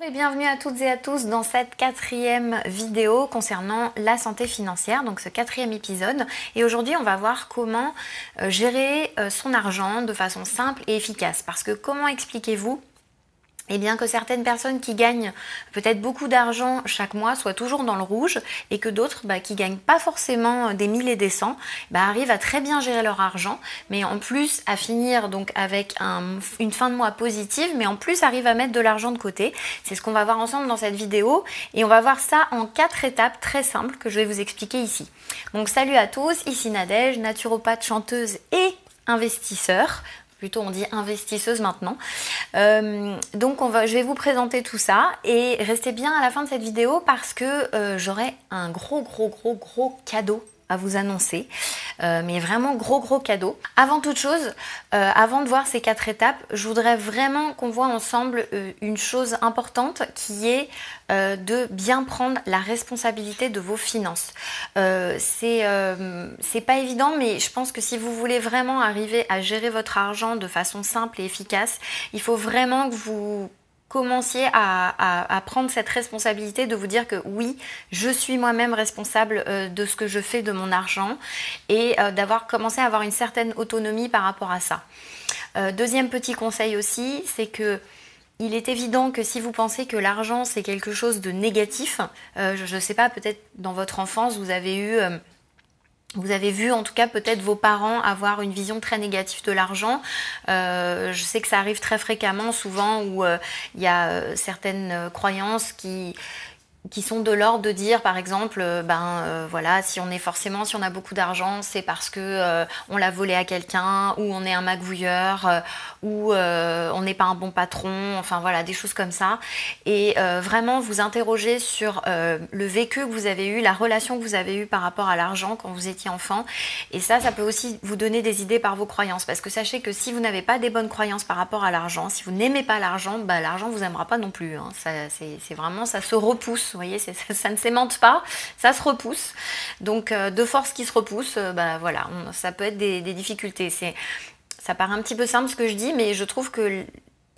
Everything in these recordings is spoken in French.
Et bienvenue à toutes et à tous dans cette quatrième vidéo concernant la santé financière, donc ce quatrième épisode. Et aujourd'hui, on va voir comment gérer son argent de façon simple et efficace. Parce que comment expliquez-vous que certaines personnes qui gagnent peut-être beaucoup d'argent chaque mois soient toujours dans le rouge et que d'autres qui gagnent pas forcément des 1000 et des 100 arrivent à très bien gérer leur argent, mais en plus à finir donc avec une fin de mois positive, mais en plus arrivent à mettre de l'argent de côté. C'est ce qu'on va voir ensemble dans cette vidéo et on va voir ça en 4 étapes très simples que je vais vous expliquer ici. Donc salut à tous, ici Nadège, naturopathe, chanteuse et investisseur. Plutôt on dit investisseuse maintenant. Je vais vous présenter tout ça et restez bien à la fin de cette vidéo parce que j'aurai un gros cadeau à vous annoncer, mais vraiment gros cadeau. Avant toute chose, avant de voir ces 4 étapes, je voudrais vraiment qu'on voit ensemble une chose importante qui est de bien prendre la responsabilité de vos finances. C'est pas évident, mais je pense que si vous voulez vraiment arriver à gérer votre argent de façon simple et efficace, il faut vraiment que vous commenciez à prendre cette responsabilité de vous dire que oui, je suis moi-même responsable de ce que je fais de mon argent et d'avoir commencé à avoir une certaine autonomie par rapport à ça. Deuxième petit conseil aussi, c'est que il est évident que si vous pensez que l'argent c'est quelque chose de négatif, je ne sais pas, peut-être dans votre enfance vous avez vu en tout cas peut-être vos parents avoir une vision très négative de l'argent. Je sais que ça arrive très fréquemment, souvent où il y a certaines croyances qui sont de l'ordre de dire par exemple voilà, si on a beaucoup d'argent, c'est parce que on l'a volé à quelqu'un, ou on est un magouilleur, ou on n'est pas un bon patron, enfin voilà, des choses comme ça. Et vraiment vous interroger sur le vécu que vous avez eu, la relation que vous avez eue par rapport à l'argent quand vous étiez enfant. Et ça peut aussi vous donner des idées par vos croyances, parce que sachez que si vous n'avez pas des bonnes croyances par rapport à l'argent, si vous n'aimez pas l'argent, l'argent vous aimera pas non plus, hein. C'est vraiment, ça se repousse. Vous voyez, ça ne s'aimante pas, ça se repousse. Donc de force qui se repousse, voilà, ça peut être des difficultés. Ça paraît un petit peu simple ce que je dis, mais je trouve que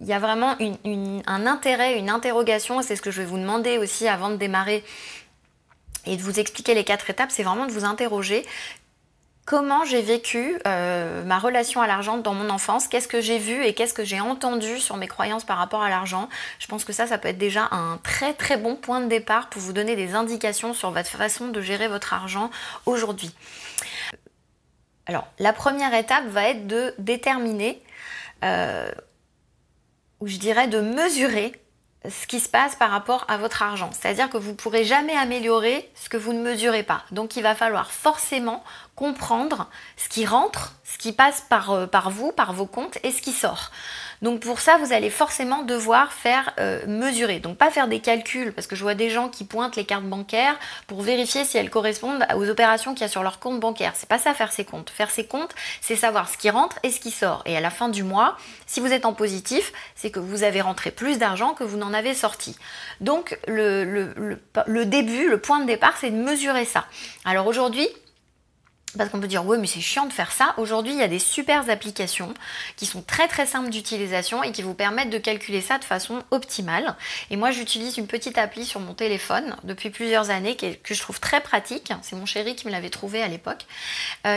il y a vraiment un intérêt, une interrogation, et c'est ce que je vais vous demander aussi avant de démarrer et de vous expliquer les 4 étapes, c'est vraiment de vous interroger. Comment j'ai vécu ma relation à l'argent dans mon enfance? Qu'est-ce que j'ai vu et qu'est-ce que j'ai entendu sur mes croyances par rapport à l'argent? Je pense que ça peut être déjà un très bon point de départ pour vous donner des indications sur votre façon de gérer votre argent aujourd'hui. Alors, la première étape va être de déterminer, ou je dirais de mesurer ce qui se passe par rapport à votre argent. C'est-à-dire que vous ne pourrez jamais améliorer ce que vous ne mesurez pas. Donc il va falloir forcément comprendre ce qui rentre, ce qui passe par vous, par vos comptes, et ce qui sort. Donc pour ça, vous allez forcément devoir faire mesurer. Donc pas faire des calculs, parce que je vois des gens qui pointent les cartes bancaires pour vérifier si elles correspondent aux opérations qu'il y a sur leur compte bancaire. C'est pas ça, faire ses comptes. Faire ses comptes, c'est savoir ce qui rentre et ce qui sort. Et à la fin du mois, si vous êtes en positif, c'est que vous avez rentré plus d'argent que vous n'en avez sorti. Donc le début, le point de départ, c'est de mesurer ça. Alors aujourd'hui, parce qu'on peut dire ouais, mais c'est chiant de faire ça. Aujourd'hui, il y a des super applications qui sont très simples d'utilisation et qui vous permettent de calculer ça de façon optimale. Et moi, j'utilise une petite appli sur mon téléphone depuis plusieurs années que je trouve très pratique. C'est mon chéri qui me l'avait trouvée à l'époque,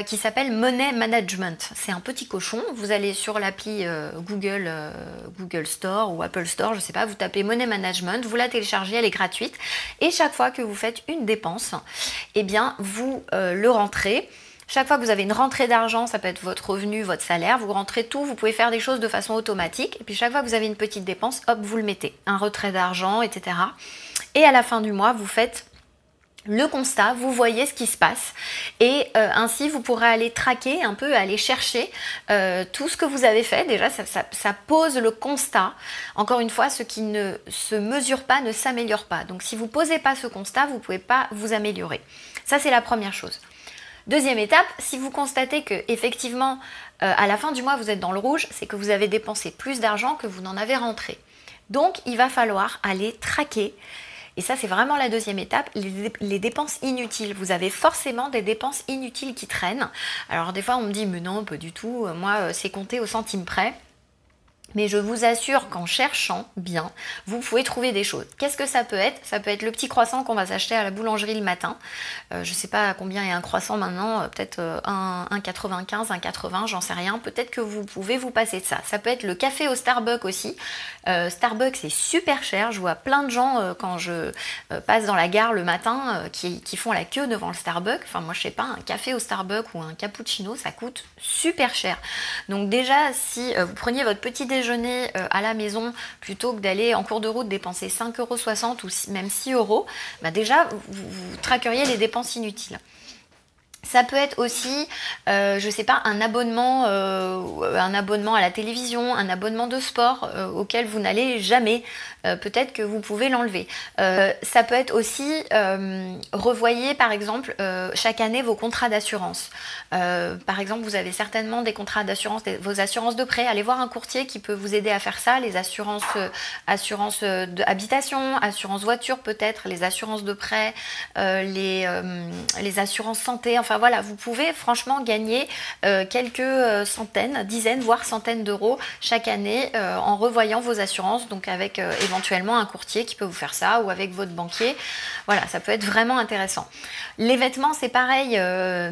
qui s'appelle Money Management. C'est un petit cochon. Vous allez sur l'appli Google Store ou Apple Store, je sais pas, vous tapez Money Management, vous la téléchargez, elle est gratuite. Et chaque fois que vous faites une dépense, vous le rentrez. Chaque fois que vous avez une rentrée d'argent, ça peut être votre revenu, votre salaire, vous rentrez tout, vous pouvez faire des choses de façon automatique. Et puis chaque fois que vous avez une petite dépense, hop, vous le mettez. Un retrait d'argent, etc. Et à la fin du mois, vous faites le constat, vous voyez ce qui se passe. Et ainsi, vous pourrez aller traquer un peu, aller chercher tout ce que vous avez fait. Déjà, ça pose le constat. Encore une fois, ce qui ne se mesure pas ne s'améliore pas. Donc si vous ne posez pas ce constat, vous ne pouvez pas vous améliorer. Ça, c'est la première chose. Deuxième étape, si vous constatez que effectivement à la fin du mois vous êtes dans le rouge, c'est que vous avez dépensé plus d'argent que vous n'en avez rentré. Donc il va falloir aller traquer, et ça c'est vraiment la deuxième étape, les dépenses inutiles. Vous avez forcément des dépenses inutiles qui traînent. Alors des fois on me dit mais non, pas du tout, moi c'est compté au centime près. Mais je vous assure qu'en cherchant bien, vous pouvez trouver des choses. Qu'est-ce que ça peut être? Ça peut être le petit croissant qu'on va s'acheter à la boulangerie le matin. Je ne sais pas à combien est un croissant maintenant, peut-être 1,95, 1,80, j'en sais rien. Peut-être que vous pouvez vous passer de ça. Ça peut être le café au Starbucks aussi. Starbucks, c'est super cher. Je vois plein de gens quand je passe dans la gare le matin qui font la queue devant le Starbucks. Enfin, moi, je sais pas, un café au Starbucks ou un cappuccino, ça coûte super cher. Donc déjà, si vous preniez votre petit déjeuner à la maison plutôt que d'aller en cours de route dépenser 5,60 € ou même 6 €, bah déjà vous traqueriez les dépenses inutiles. Ça peut être aussi, je sais pas, un abonnement à la télévision, un abonnement de sport auquel vous n'allez jamais. Peut-être que vous pouvez l'enlever. Ça peut être aussi revoyez par exemple chaque année vos contrats d'assurance. Par exemple, vous avez certainement des contrats d'assurance, vos assurances de prêt. Allez voir un courtier qui peut vous aider à faire ça. Les assurances d'habitation, assurance voiture peut-être, les assurances de prêt, les assurances santé. Enfin voilà, vous pouvez franchement gagner quelques centaines, dizaines, voire centaines d'euros chaque année en revoyant vos assurances, donc avec éventuellement un courtier qui peut vous faire ça ou avec votre banquier. Voilà, ça peut être vraiment intéressant. Les vêtements, c'est pareil,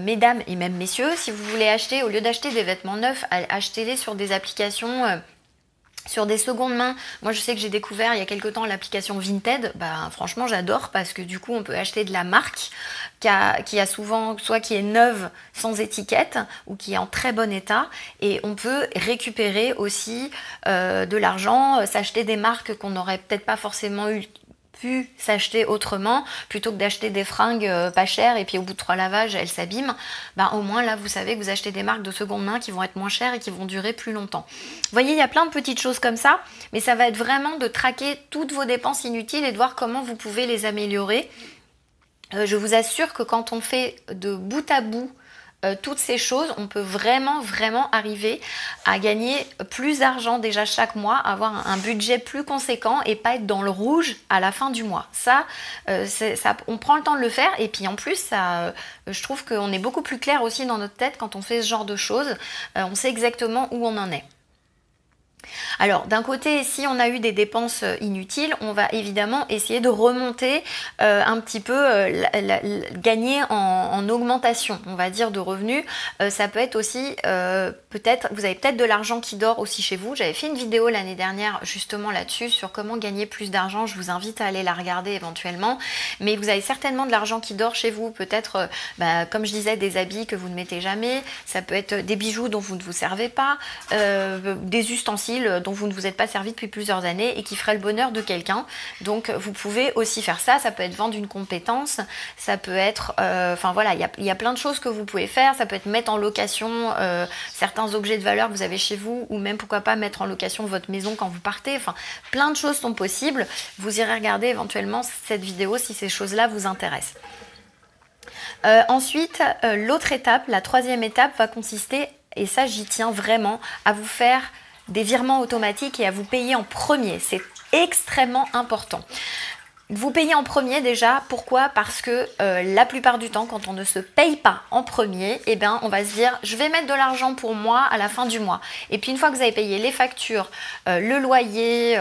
mesdames et même messieurs, si vous voulez acheter, au lieu d'acheter des vêtements neufs, achetez-les sur des applications sur des secondes mains. Moi je sais que j'ai découvert il y a quelque temps l'application Vinted. Bah, franchement j'adore parce que du coup on peut acheter de la marque qui a souvent, soit qui est neuve sans étiquette ou qui est en très bon état, et on peut récupérer aussi de l'argent, s'acheter des marques qu'on n'aurait peut-être pas forcément pu s'acheter autrement, plutôt que d'acheter des fringues pas chères et puis au bout de 3 lavages elles s'abîment. Bah, au moins là vous savez que vous achetez des marques de seconde main qui vont être moins chères et qui vont durer plus longtemps. Vous voyez, il y a plein de petites choses comme ça, mais ça va être vraiment de traquer toutes vos dépenses inutiles et de voir comment vous pouvez les améliorer. Je vous assure que quand on fait de bout à bout toutes ces choses, on peut vraiment arriver à gagner plus d'argent déjà chaque mois, avoir un budget plus conséquent et pas être dans le rouge à la fin du mois. Ça, on prend le temps de le faire, et puis en plus, je trouve qu'on est beaucoup plus clair aussi dans notre tête quand on fait ce genre de choses. On sait exactement où on en est. Alors d'un côté, si on a eu des dépenses inutiles, on va évidemment essayer de remonter un petit peu, gagner en augmentation, on va dire, de revenus. Ça peut être aussi, peut-être, vous avez peut-être de l'argent qui dort aussi chez vous. J'avais fait une vidéo l'année dernière justement là-dessus, sur comment gagner plus d'argent. Je vous invite à aller la regarder éventuellement. Mais vous avez certainement de l'argent qui dort chez vous, peut-être, comme je disais, des habits que vous ne mettez jamais. Ça peut être des bijoux dont vous ne vous servez pas, des ustensiles dont vous ne vous êtes pas servi depuis plusieurs années et qui ferait le bonheur de quelqu'un. Donc vous pouvez aussi faire ça. Ça peut être vendre une compétence, ça peut être, enfin voilà, il y a plein de choses que vous pouvez faire. Ça peut être mettre en location certains objets de valeur que vous avez chez vous, ou même pourquoi pas mettre en location votre maison quand vous partez. Enfin, plein de choses sont possibles. Vous irez regarder éventuellement cette vidéo si ces choses-là vous intéressent. Ensuite, l'autre étape, la troisième étape, va consister, et ça j'y tiens vraiment, à vous faire des virements automatiques et à vous payer en premier. C'est extrêmement important. Vous payez en premier déjà, pourquoi? Parce que la plupart du temps, quand on ne se paye pas en premier, eh ben, on va se dire, je vais mettre de l'argent pour moi à la fin du mois. Et puis une fois que vous avez payé les factures, le loyer,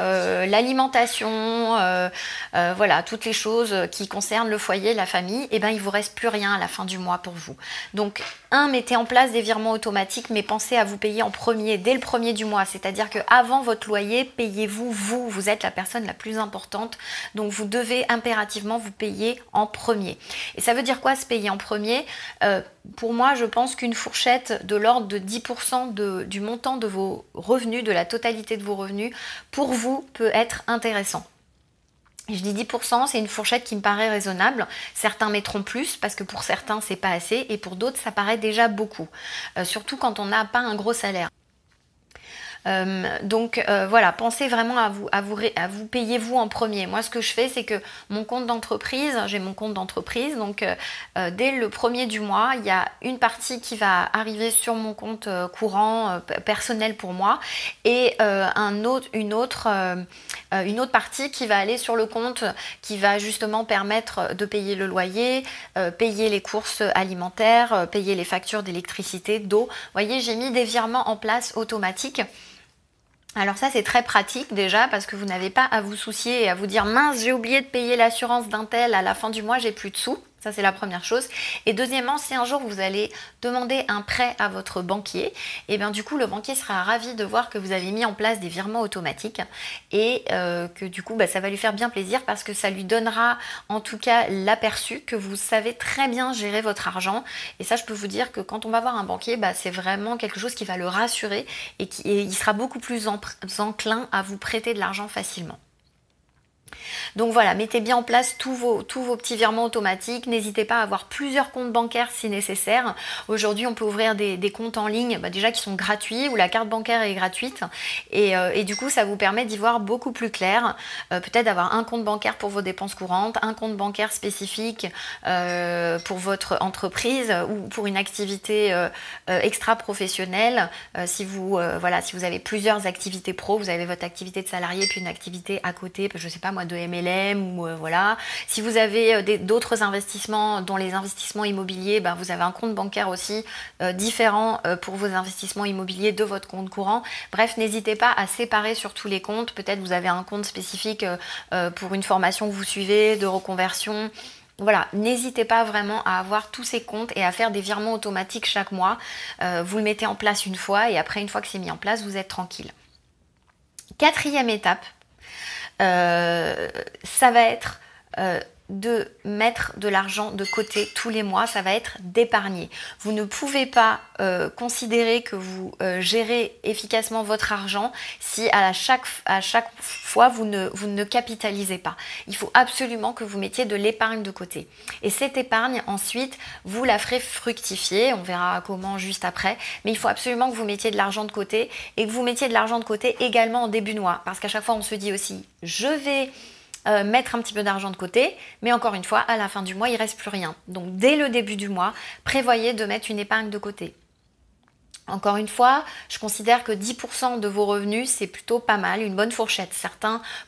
l'alimentation, voilà, toutes les choses qui concernent le foyer, la famille, eh ben, il ne vous reste plus rien à la fin du mois pour vous. Donc, mettez en place des virements automatiques, mais pensez à vous payer en premier, dès le premier du mois. C'est-à-dire qu'avant votre loyer, payez-vous, vous êtes la personne la plus importante, donc vous devez impérativement vous payer en premier. Et ça veut dire quoi, se payer en premier? Pour moi, je pense qu'une fourchette de l'ordre de 10% du montant de vos revenus, de la totalité de vos revenus, pour vous peut être intéressant. Je dis 10%, c'est une fourchette qui me paraît raisonnable. Certains mettront plus parce que pour certains c'est pas assez, et pour d'autres ça paraît déjà beaucoup. Surtout quand on n'a pas un gros salaire. Donc voilà, pensez vraiment à vous payer vous en premier. Moi ce que je fais, c'est que mon compte d'entreprise, j'ai mon compte d'entreprise, donc dès le premier du mois, il y a une partie qui va arriver sur mon compte courant personnel pour moi, et une autre partie qui va aller sur le compte qui va justement permettre de payer le loyer, payer les courses alimentaires, payer les factures d'électricité, d'eau. Vous voyez, j'ai mis des virements en place automatiques. Alors ça c'est très pratique déjà parce que vous n'avez pas à vous soucier et à vous dire mince j'ai oublié de payer l'assurance d'un tel, à la fin du mois j'ai plus de sous. Ça c'est la première chose. Et deuxièmement, si un jour vous allez demander un prêt à votre banquier, et bien du coup le banquier sera ravi de voir que vous avez mis en place des virements automatiques et que du coup ça va lui faire bien plaisir parce que ça lui donnera en tout cas l'aperçu que vous savez très bien gérer votre argent. Et ça je peux vous dire que quand on va voir un banquier, c'est vraiment quelque chose qui va le rassurer et il sera beaucoup plus enclin à vous prêter de l'argent facilement. Donc voilà, mettez bien en place tous vos petits virements automatiques. N'hésitez pas à avoir plusieurs comptes bancaires si nécessaire. Aujourd'hui, on peut ouvrir des comptes en ligne déjà qui sont gratuits, où la carte bancaire est gratuite. Et du coup, ça vous permet d'y voir beaucoup plus clair. Peut-être d'avoir un compte bancaire pour vos dépenses courantes, un compte bancaire spécifique pour votre entreprise ou pour une activité extra-professionnelle. Si vous avez plusieurs activités pro, vous avez votre activité de salarié puis une activité à côté, je ne sais pas moi, de MLM ou voilà. Si vous avez d'autres investissements, dont les investissements immobiliers, vous avez un compte bancaire aussi différent pour vos investissements immobiliers de votre compte courant. Bref, n'hésitez pas à séparer sur tous les comptes. Peut-être vous avez un compte spécifique pour une formation que vous suivez, de reconversion. Voilà, n'hésitez pas vraiment à avoir tous ces comptes et à faire des virements automatiques chaque mois. Vous le mettez en place une fois et après, une fois que c'est mis en place, vous êtes tranquille. Quatrième étape, ça va être de mettre de l'argent de côté tous les mois, ça va être d'épargner. Vous ne pouvez pas considérer que vous gérez efficacement votre argent si à chaque fois vous ne capitalisez pas. Il faut absolument que vous mettiez de l'épargne de côté. Et cette épargne, ensuite, vous la ferez fructifier, on verra comment juste après, mais il faut absolument que vous mettiez de l'argent de côté et que vous mettiez de l'argent de côté également en début de mois. Parce qu'à chaque fois, on se dit aussi, je vais mettre un petit peu d'argent de côté, mais encore une fois, à la fin du mois, il ne reste plus rien. Donc, dès le début du mois, prévoyez de mettre une épargne de côté. Encore une fois, je considère que 10% de vos revenus, c'est plutôt pas mal, une bonne fourchette.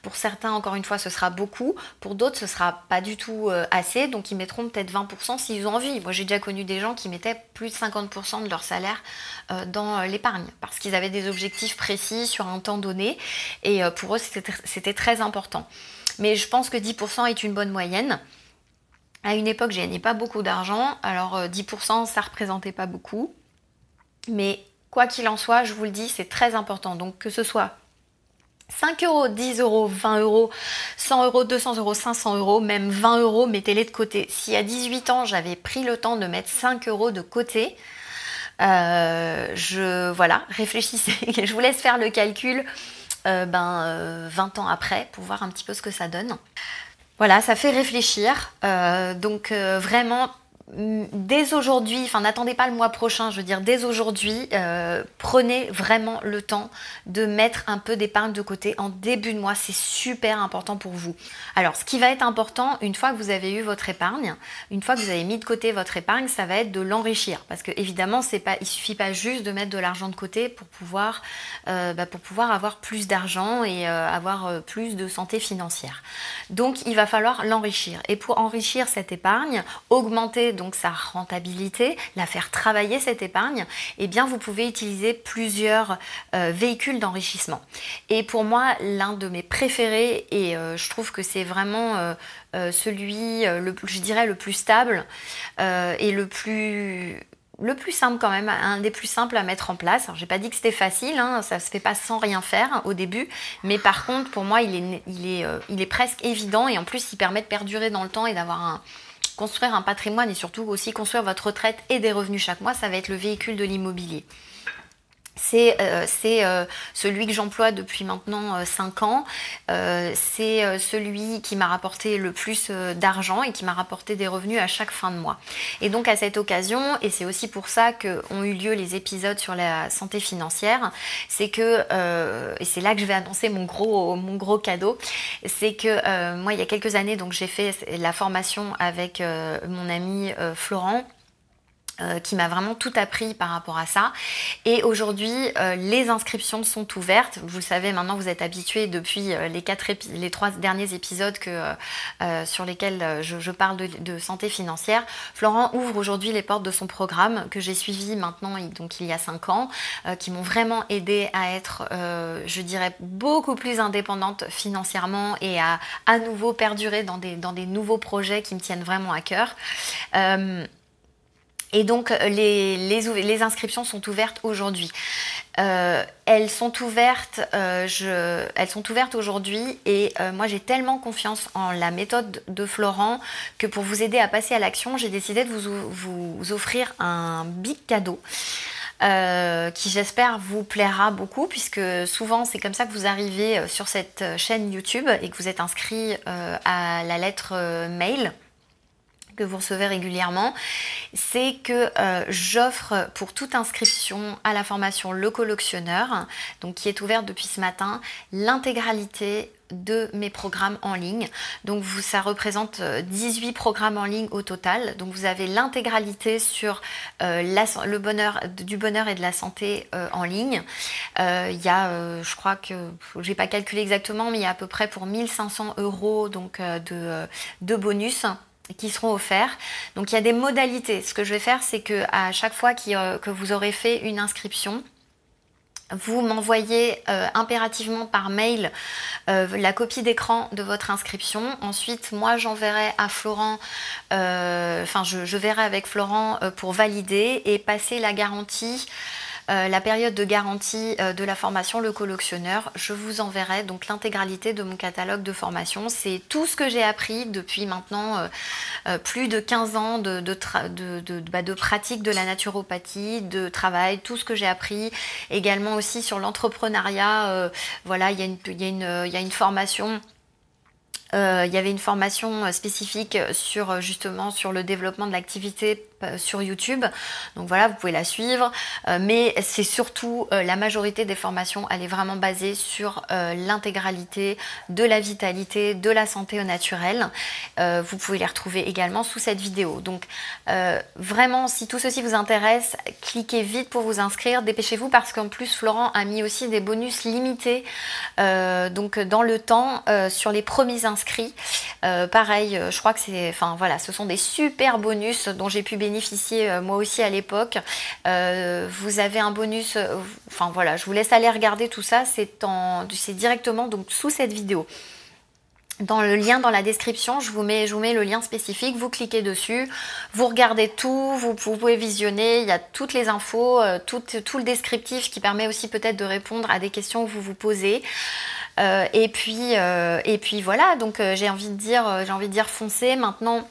Pour certains, encore une fois, ce sera beaucoup. Pour d'autres, ce sera pas du tout assez. Donc, ils mettront peut-être 20% s'ils ont envie. Moi, j'ai déjà connu des gens qui mettaient plus de 50% de leur salaire dans l'épargne parce qu'ils avaient des objectifs précis sur un temps donné. Et pour eux, c'était très important. Mais je pense que 10% est une bonne moyenne. À une époque, je gagnais pas beaucoup d'argent. Alors, 10%, ça représentait pas beaucoup. Mais quoi qu'il en soit, je vous le dis, c'est très important. Donc que ce soit 5 euros, 10 euros, 20 euros, 100 euros, 200 euros, 500 euros, même 20 euros, mettez-les de côté. Si à 18 ans, j'avais pris le temps de mettre 5 euros de côté, réfléchissez. Je vous laisse faire le calcul 20 ans après pour voir un petit peu ce que ça donne. Voilà, ça fait réfléchir. Vraiment, dès aujourd'hui, n'attendez pas le mois prochain, je veux dire dès aujourd'hui, prenez vraiment le temps de mettre un peu d'épargne de côté en début de mois, c'est super important pour vous. Alors ce qui va être important, une fois que vous avez eu votre épargne, une fois que vous avez mis de côté votre épargne, ça va être de l'enrichir parce que évidemment, il suffit pas juste de mettre de l'argent de côté pour pouvoir avoir plus d'argent et avoir plus de santé financière. Donc il va falloir l'enrichir et pour enrichir cette épargne, augmenter donc sa rentabilité, la faire travailler cette épargne, eh bien vous pouvez utiliser plusieurs véhicules d'enrichissement. Et pour moi, l'un de mes préférés, et je trouve que c'est vraiment celui, je dirais, le plus stable et le plus simple quand même, un des plus simples à mettre en place. Alors j'ai pas dit que c'était facile, ça se fait pas sans rien faire au début, mais par contre pour moi il est presque évident et en plus il permet de perdurer dans le temps et construire un patrimoine et surtout aussi construire votre retraite et des revenus chaque mois, ça va être le véhicule de l'immobilier. C'est celui que j'emploie depuis maintenant 5 ans. C'est celui qui m'a rapporté le plus d'argent et qui m'a rapporté des revenus à chaque fin de mois. Et donc à cette occasion, et c'est aussi pour ça qu'ont eu lieu les épisodes sur la santé financière, c'est que, et c'est là que je vais annoncer mon gros cadeau, c'est que moi il y a quelques années, donc j'ai fait la formation avec mon ami Florent, qui m'a vraiment tout appris par rapport à ça. Et aujourd'hui, les inscriptions sont ouvertes. Vous le savez, maintenant vous êtes habitués depuis les 3 derniers épisodes sur lesquels je parle de santé financière. Florent ouvre aujourd'hui les portes de son programme que j'ai suivi maintenant, donc il y a 5 ans, qui m'ont vraiment aidé à être, je dirais, beaucoup plus indépendante financièrement et à nouveau perdurer dans des nouveaux projets qui me tiennent vraiment à cœur. Et donc les inscriptions sont ouvertes aujourd'hui. Elles sont ouvertes aujourd'hui et moi j'ai tellement confiance en la méthode de Florent que pour vous aider à passer à l'action, j'ai décidé de vous offrir un big cadeau. Qui j'espère vous plaira beaucoup puisque souvent c'est comme ça que vous arrivez sur cette chaîne YouTube et que vous êtes inscrit à la lettre mail que vous recevez régulièrement, c'est que j'offre pour toute inscription à la formation Le Collectionneur, donc qui est ouverte depuis ce matin, l'intégralité de mes programmes en ligne. Donc ça représente 18 programmes en ligne au total. Donc vous avez l'intégralité sur le bonheur et de la santé en ligne. Il y a, je crois que j'ai pas calculé exactement, mais il y a à peu près pour 1 500 € donc de bonus qui seront offerts. Donc il y a des modalités. Ce que je vais faire, c'est que à chaque fois que vous aurez fait une inscription, vous m'envoyez impérativement par mail la copie d'écran de votre inscription. Ensuite, moi, j'enverrai à Florent, je verrai avec Florent pour valider et passer la garantie. La période de garantie de la formation Le Collectionneur, je vous enverrai donc l'intégralité de mon catalogue de formation. C'est tout ce que j'ai appris depuis maintenant plus de 15 ans de pratique de la naturopathie, de travail, tout ce que j'ai appris. Également aussi sur l'entrepreneuriat, voilà, il y a une formation. Il y avait une formation spécifique justement sur le développement de l'activité sur YouTube, donc voilà, vous pouvez la suivre, mais c'est surtout la majorité des formations, elle est vraiment basée sur l'intégralité de la vitalité, de la santé au naturel. Vous pouvez les retrouver également sous cette vidéo. Donc vraiment, si tout ceci vous intéresse, cliquez vite pour vous inscrire, dépêchez-vous parce qu'en plus Florent a mis aussi des bonus limités donc dans le temps sur les premiers inscrits. Pareil, je crois que ce sont des super bonus dont j'ai pu bénéficier moi aussi à l'époque. Vous avez un bonus, je vous laisse aller regarder tout ça, c'est directement donc sous cette vidéo. Dans le lien dans la description, je vous mets le lien spécifique, vous cliquez dessus, vous regardez tout, vous pouvez visionner, il y a toutes les infos, tout le descriptif qui permet aussi peut-être de répondre à des questions que vous vous posez. Et puis voilà, donc j'ai envie de dire foncez maintenant.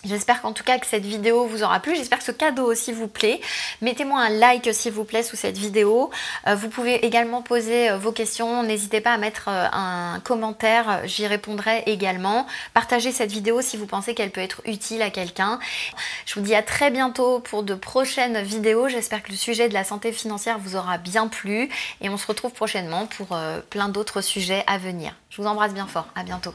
J'espère qu'en tout cas que cette vidéo vous aura plu, j'espère que ce cadeau aussi vous plaît. Mettez-moi un like s'il vous plaît sous cette vidéo. Vous pouvez également poser vos questions, n'hésitez pas à mettre un commentaire, j'y répondrai également. Partagez cette vidéo si vous pensez qu'elle peut être utile à quelqu'un. Je vous dis à très bientôt pour de prochaines vidéos, j'espère que le sujet de la santé financière vous aura bien plu et on se retrouve prochainement pour plein d'autres sujets à venir. Je vous embrasse bien fort, à bientôt.